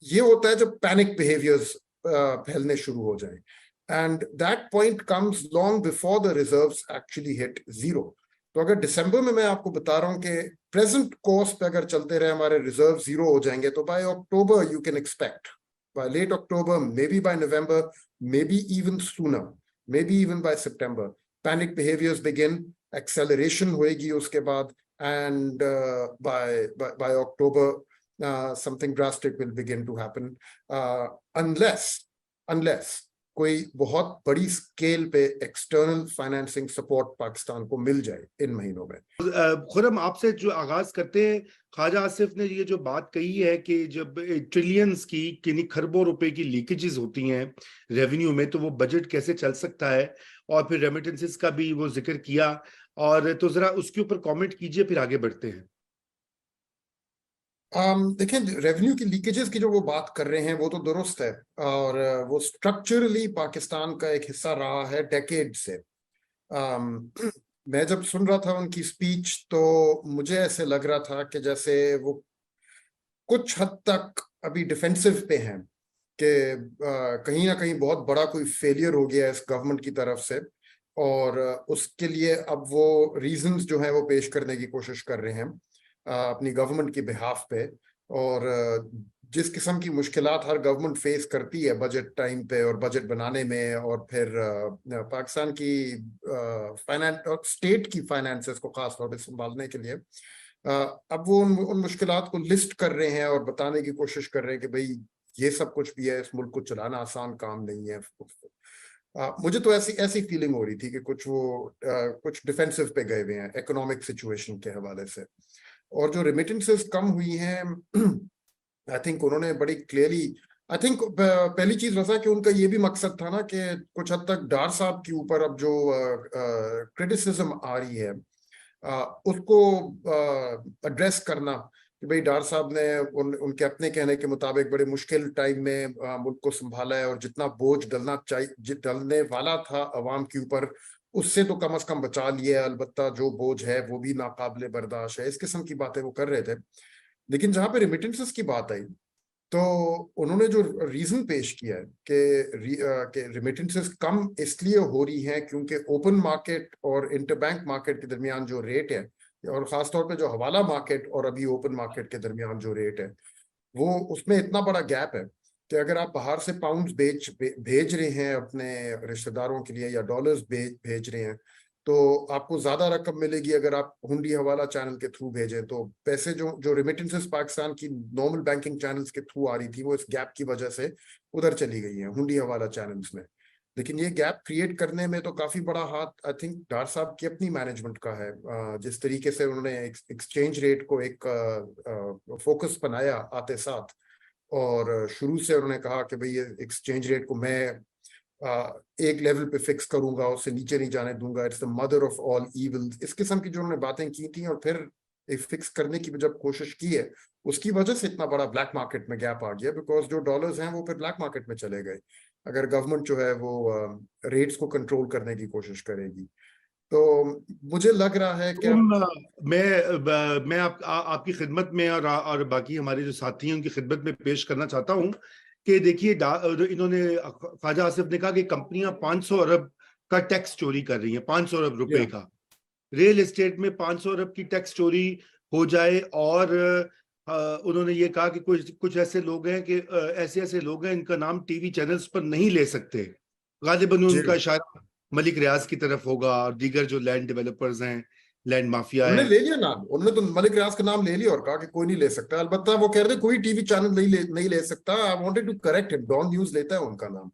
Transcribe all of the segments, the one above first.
ये होता है जब पैनिक बिहेवियर्स फैलने शुरू हो जाए, and that point comes long before the reserves actually hit zero. तो अगर दिसंबर में मैं आपको बता रहा हूं कि प्रेजेंट कोर्स पे अगर चलते रहे हमारे रिजर्व जीरो हो जाएंगे, तो by October you can expect, by late October, may be by November, may be even sooner, may be even by September, panic behaviours begin, acceleration होएगी उसके बाद, and by October something drastic will begin to happen, unless कोई बहुत बड़ी scale पे external financing support Pakistan को मिल जाए इन महीनों में। खुरम, आपसे जो आगाज करते हैं, ख्वाजा आसिफ ने ये जो बात कही है कि जब ट्रिलियंस की किन्हीं खरबों रुपए की लीकेजेस होती हैं रेवेन्यू में, तो वो बजट कैसे चल सकता है, और फिर रेमिटेंसेस का भी वो जिक्र किया, और तो जरा उसके ऊपर कमेंट कीजिए, फिर आगे बढ़ते हैं। देखिए, रेवेन्यू की लीकेजेस की जो वो बात कर रहे हैं वो तो दुरुस्त है, और वो स्ट्रक्चरली पाकिस्तान का एक हिस्सा रहा है डेकेड से। मैं जब सुन रहा था उनकी स्पीच तो मुझे ऐसे लग रहा था कि जैसे वो कुछ हद तक अभी डिफेंसिव पे हैं कि कहीं ना कहीं बहुत बड़ा कोई फेलियर हो गया है इस गवर्नमेंट की तरफ से, और उसके लिए अब वो रीजंस जो है वो पेश करने की कोशिश कर रहे हैं अपनी गवर्नमेंट की बिहाफ पे। और जिस किस्म की मुश्किलात हर गवर्नमेंट फेस करती है बजट टाइम पे और बजट बनाने में, और फिर पाकिस्तान की फाइनेंस और स्टेट की फाइनेंसेस को खास तौर पे संभालने के लिए अब वो उन मुश्किलात को लिस्ट कर रहे हैं और बताने की कोशिश कर रहे हैं कि भाई ये सब कुछ भी है, इस मुल्क को चलाना आसान काम नहीं है। मुझे तो ऐसी फीलिंग हो रही थी कि कुछ वो कुछ डिफेंसिव पे गए हुए हैं इकोनॉमिक सिचुएशन के हवाले से। और जो रेमिटेंसेस कम हुई हैं, आई थिंक उन्होंने बड़ी क्लियरली, आई थिंक पहली चीज वैसा कि उनका ये भी मकसद था ना कि कुछ हद तक डार साहब के ऊपर अब जो क्रिटिसिज्म आ रही है उसको एड्रेस करना, कि भाई डार साहब ने उनके अपने कहने के मुताबिक बड़े मुश्किल टाइम में मुल्क को संभाला है, और जितना बोझ डलने वाला था अवाम के ऊपर उससे तो कम से कम बचा लिया है, अलबत्ता जो बोझ है वो भी नाकाबिले बर्दाश्त है। इस किस्म की बातें वो कर रहे थे। लेकिन जहां पे रेमिटेंसेस की बात आई तो उन्होंने जो रीजन पेश किया है कि रेमिटेंसेस कम इसलिए हो रही हैं क्योंकि ओपन मार्केट और इंटरबैंक मार्केट के दरमियान जो रेट है, और खासतौर पे जो हवाला मार्केट और अभी ओपन मार्केट के दरमियान जो रेट है, वो उसमें इतना बड़ा गैप है कि अगर आप बाहर से पाउंड्स भेज रहे हैं अपने रिश्तेदारों के लिए, या डॉलर्स भेज रहे हैं, तो आपको ज्यादा रकम मिलेगी अगर आप हुंडी हवाला चैनल के थ्रू भेजें। तो पैसे जो जो रेमिटेंसेस पाकिस्तान की नॉर्मल बैंकिंग चैनल्स के थ्रू आ रही थी, वो इस गैप की वजह से उधर चली गई है हुंडी हवाला चैनल्स में। लेकिन ये गैप क्रिएट करने में तो काफी बड़ा हाथ आई थिंक डार साहब की अपनी मैनेजमेंट का है। जिस तरीके से उन्होंने एक्सचेंज रेट को एक फोकस बनाया आते साथ, और शुरू से उन्होंने कहा कि भाई ये एक्सचेंज रेट को मैं एक लेवल पे फिक्स करूंगा, उससे नीचे नहीं जाने दूंगा, it's the mother of all evils, इस किस्म की जो उन्होंने बातें की थी, और फिर एक फिक्स करने की जब कोशिश की है, उसकी वजह से इतना बड़ा ब्लैक मार्केट में गैप आ गया, बिकॉज जो डॉलर्स हैं वो फिर ब्लैक मार्केट में चले गए अगर गवर्नमेंट जो है वो रेट्स को कंट्रोल करने की कोशिश करेगी। तो मुझे लग रहा है कि मैं आपकी खिदमत में और बाकी हमारे जो साथी हैं उनकी खिदमत में पेश करना चाहता हूं कि देखिए, इन्होंने, ख्वाजा आसिफ ने कहा कि कंपनियां 500 अरब का टैक्स चोरी कर रही हैं, 500 अरब रुपए का। रियल एस्टेट में 500 अरब की टैक्स चोरी हो जाए, और उन्होंने ये कहा कि कुछ ऐसे लोग हैं कि ऐसे लोग हैं इनका नाम टीवी चैनल्स पर नहीं ले सकते। गालिबन उनका इशारा मलिक रियाज की तरफ होगा, और दीगर जो लैंड डेवलपर्स हैं, लैंड माफिया उन्होंने है। ले लिया नाम, उन्होंने तो मलिक रियाज का नाम ले लिया और कहा कि कोई नहीं ले सकता। अलबत्ता वो कह रहे थे कोई टीवी चैनल नहीं ले सकता। I wanted to correct it, Dawn news लेता है उनका नाम।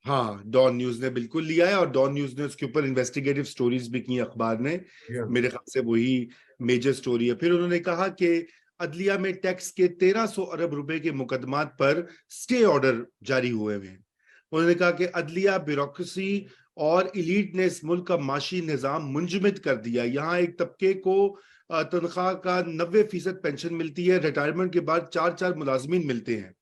हाँ, डॉन न्यूज ने बिल्कुल लिया है, और डॉन न्यूज ने उसके ऊपर इन्वेस्टिगेटिव स्टोरीज भी की अखबार ने। मेरे ख्याल से वही मेजर स्टोरी है। फिर उन्होंने कहा कि अदलिया में टैक्स के 1300 अरब रुपए के मुकदमात पर स्टे ऑर्डर जारी हुए हैं। उन्होंने कहा कि अदलिया, ब्यूरोक्रेसी और इलीट ने इस मुल्क का माशी निजाम मुंजमद कर दिया। यहाँ एक तबके को तनख्वाह का 90% पेंशन मिलती है, रिटायरमेंट के बाद 4 मुलाजमीन मिलते हैं।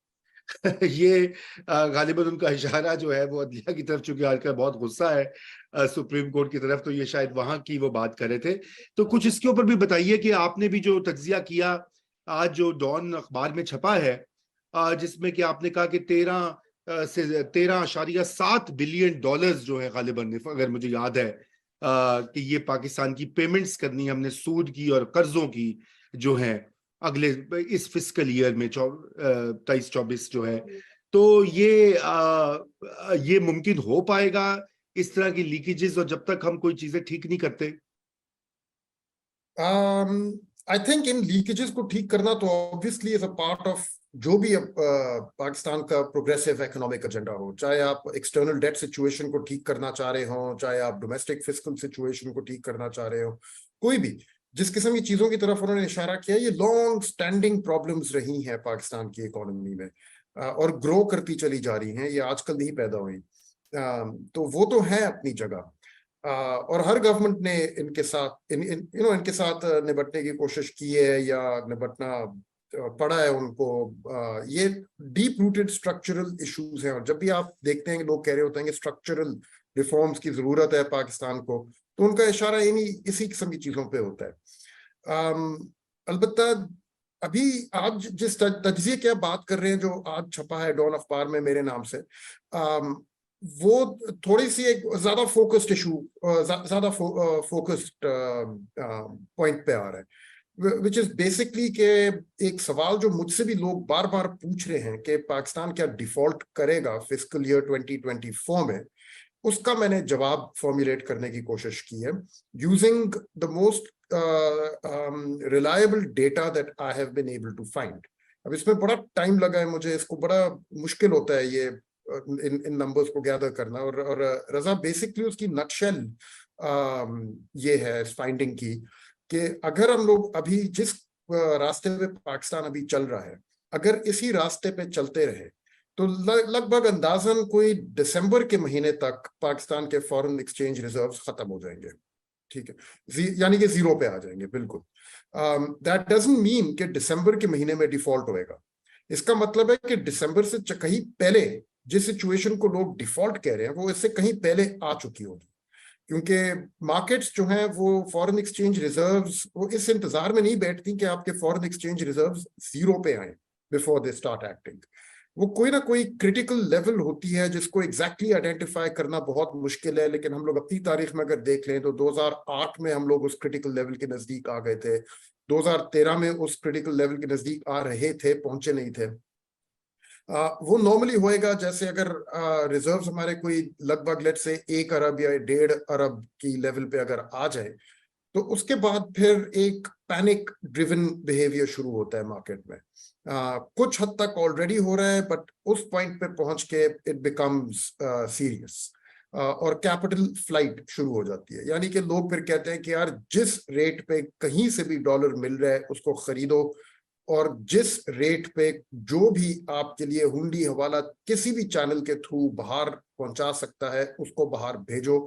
ये गालिबन उनका इशारा जो है वो अदलिया की तरफ, चूंकि आजकल बहुत गुस्सा है सुप्रीम कोर्ट की तरफ, तो ये शायद वहां की वो बात कर रहे थे। तो कुछ इसके ऊपर भी बताइए कि आपने भी जो तज्जिया किया आज जो डॉन अखबार में छपा है, जिसमें कि आपने कहा कि 13.7 बिलियन डॉलर्स जो है गालिबन, अगर मुझे याद है कि ये पाकिस्तान की पेमेंट्स करनी है हमने सूद की और कर्जों की जो है अगले इस फिस्कल ईयर में 23-24 जो है। तो ये मुमकिन हो पाएगा इस तरह की लीकेजेस, और जब तक हम कोई चीजें ठीक नहीं करते? आई थिंक इन लीकेजेस को ठीक करना तो obviously as a part of जो भी पाकिस्तान का प्रोग्रेसिव इकोनॉमिक एजेंडा हो, चाहे आप एक्सटर्नल डेट सिचुएशन को ठीक करना चाह रहे हो, चाहे आप डोमेस्टिक फिस्कल सिचुएशन को ठीक करना चाह रहे हो, कोई भी जिस किस्म की चीजों की तरफ उन्होंने इशारा किया, ये लॉन्ग स्टैंडिंग प्रॉब्लम्स रही हैं पाकिस्तान की इकोनॉमी में और ग्रो करती चली जा रही हैं, ये आजकल नहीं पैदा हुई। तो वो तो है अपनी जगह, और हर गवर्नमेंट ने इनके साथ इनके साथ निपटने की कोशिश की है या निपटना पड़ा है उनको। ये डीप रूटेड स्ट्रक्चरल इश्यूज हैं, और जब भी आप देखते हैं कि लोग कह रहे होते हैं कि स्ट्रक्चरल रिफॉर्म्स की जरूरत है पाकिस्तान को, तो उनका इशारा इसी किस्म की चीजों पे होता है। अलबत्ता अभी आज जिस तज्जिए की आप बात कर रहे हैं, जो आज छपा है डॉन अखबार में मेरे नाम से, वो थोड़ी सी एक ज्यादा फोकस्ड इशू, ज्यादा फोकस्ड पॉइंट पे आ रहा है, विच इज बेसिकली के एक सवाल जो मुझसे भी लोग बार बार पूछ रहे हैं कि पाकिस्तान क्या डिफॉल्ट करेगा फिस्कल ईयर 2024 में, उसका मैंने जवाब फॉर्मुलेट करने की कोशिश की है using the most reliable data that I have been able to find. अब इसमें बड़ा टाइम लगा है मुझे, इसको बड़ा मुश्किल होता है ये इन नंबर्स को गैदर करना, और रजा बेसिकली उसकी नक्शल ये है इस फाइंडिंग की कि अगर हम लोग अभी जिस रास्ते पे पाकिस्तान अभी चल रहा है, अगर इसी रास्ते पे चलते रहे तो लगभग अंदाजन कोई दिसंबर के महीने तक पाकिस्तान के फॉरेन एक्सचेंज रिजर्व्स खत्म हो जाएंगे, ठीक है, यानी कि जीरो पे आ जाएंगे बिल्कुल। दैट डजंट मीन कि दिसंबर के महीने में डिफॉल्ट होएगा। इसका मतलब है कि दिसंबर से कहीं पहले जिस सिचुएशन को लोग डिफॉल्ट कह रहे हैं वो इससे कहीं पहले आ चुकी होगी, क्योंकि मार्केट्स जो हैं वो फॉरेन एक्सचेंज रिजर्व्स वो इस इंतजार में नहीं बैठती कि आपके फॉरेन एक्सचेंज रिजर्व्स जीरो पे आए बिफोर दे स्टार्ट एक्टिंग। वो कोई ना कोई क्रिटिकल लेवल होती है जिसको एग्जैक्टली आइडेंटिफाई करना बहुत मुश्किल है, लेकिन हम लोग अपनी तारीख में अगर देख लें तो 2008 में हम लोग उस क्रिटिकल लेवल के नजदीक आ गए थे, 2013 में उस क्रिटिकल लेवल के नजदीक आ रहे थे, पहुंचे नहीं थे। वो नॉर्मली होएगा जैसे अगर रिजर्व्स हमारे कोई लगभग लेट से 1 अरब या 1.5 अरब की लेवल पे अगर आ जाए, तो उसके बाद फिर एक पैनिक ड्रिवन बिहेवियर शुरू होता है मार्केट में। कुछ हद तक ऑलरेडी हो रहा है, बट उस पॉइंट पे पहुंच के इट बिकम्स सीरियस, और कैपिटल फ्लाइट शुरू हो जाती है। यानी कि लोग फिर कहते हैं कि यार जिस रेट पे कहीं से भी डॉलर मिल रहा है उसको खरीदो, और जिस रेट पे जो भी आपके लिए हुंडी हवाला किसी भी चैनल के थ्रू बाहर पहुंचा सकता है उसको बाहर भेजो,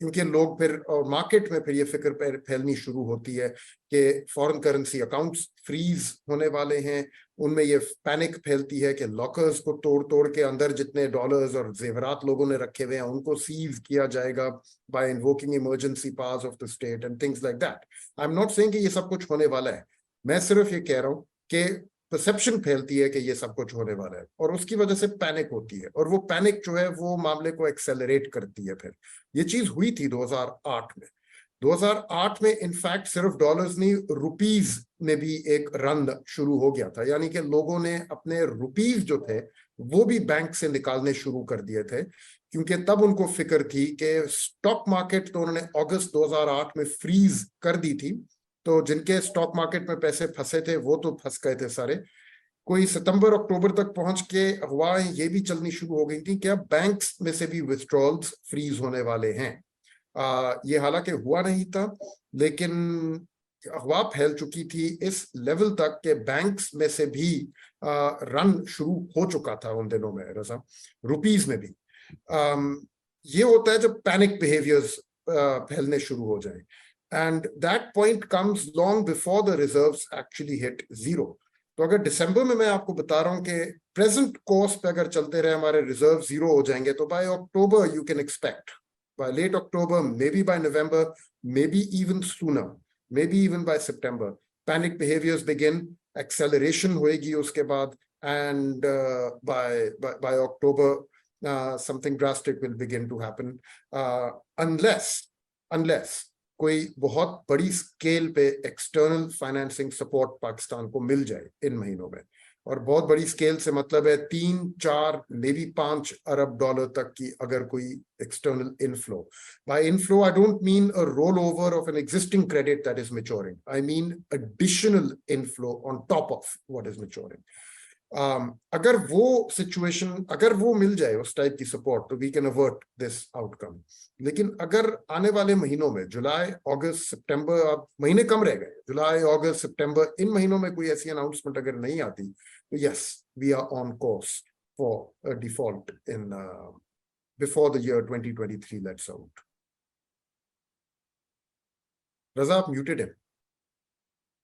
क्योंकि लोग फिर और मार्केट में फिर ये फिक्र फैलनी शुरू होती है कि फॉरेन करेंसी अकाउंट्स फ्रीज होने वाले हैं। उनमें ये पैनिक फैलती है कि लॉकर्स को तोड़ तोड़ के अंदर जितने डॉलर्स और जेवरात लोगों ने रखे हुए हैं उनको सीज किया जाएगा by invoking emergency powers of the state and things like that. I am not saying कि ये सब कुछ होने वाला है, मैं सिर्फ ये कह रहा हूँ कि परसेप्शन फैलती है कि ये सब कुछ होने वाला है, और उसकी वजह से पैनिक होती है, और वो पैनिक जो है वो मामले को एक्सेलरेट करती है। फिर ये चीज हुई थी 2008 में। 2008 में इनफैक्ट सिर्फ डॉलर्स नहीं, रुपीज में भी एक रन शुरू हो गया था, यानी कि लोगों ने अपने रुपीज जो थे वो भी बैंक से निकालने शुरू कर दिए थे, क्योंकि तब उनको फिक्र थी कि स्टॉक मार्केट तो उन्होंने अगस्त 2008 में फ्रीज कर दी थी, तो जिनके स्टॉक मार्केट में पैसे फंसे थे वो तो फंस गए थे सारे। कोई सितंबर अक्टूबर तक पहुंच के अफवाहें ये भी चलनी शुरू हो गई थी कि अब बैंक्स में से भी विथड्रॉल्स फ्रीज होने वाले हैं। ये हालांकि हुआ नहीं था, लेकिन अफवाह फैल चुकी थी इस लेवल तक के बैंक्स में से भी रन शुरू हो चुका था उन दिनों में रजा, रुपीज में भी। ये होता है जब पैनिक बिहेवियर्स फैलने शुरू हो जाए, and that point comes long before the reserves actually hit zero. तो अगर दिसंबर में मैं आपको बता रहा हूं कि प्रेजेंट कोर्स पे अगर चलते रहे हमारे रिजर्व जीरो हो जाएंगे, तो by October you can expect, by late October, may be by November, may be even sooner, may be even by September, panic behaviours begin, acceleration होएगी उसके बाद, and by October something drastic will begin to happen, unless कोई बहुत बड़ी scale पे external financing support Pakistan को मिल जाए इन महीनों में। और बहुत बड़ी स्केल से मतलब है 3-4 मे बी 5 अरब डॉलर तक की अगर कोई external inflow. By inflow I don't mean a roll over of an existing credit that is maturing, I mean additional inflow on top of what is maturing. अगर वो situation, अगर वो मिल जाए उस टाइप की सपोर्ट, तो we can avert this outcome. लेकिन अगर आने वाले महीनों में जुलाई अगस्त सितंबर, अब महीने कम रह गए, जुलाई अगस्त सितंबर, इन महीनों में कोई ऐसी अनाउंसमेंट अगर नहीं आती, तो yes we are on course for a default in before the year 2023 lets out. Raza, आप म्यूटेड है।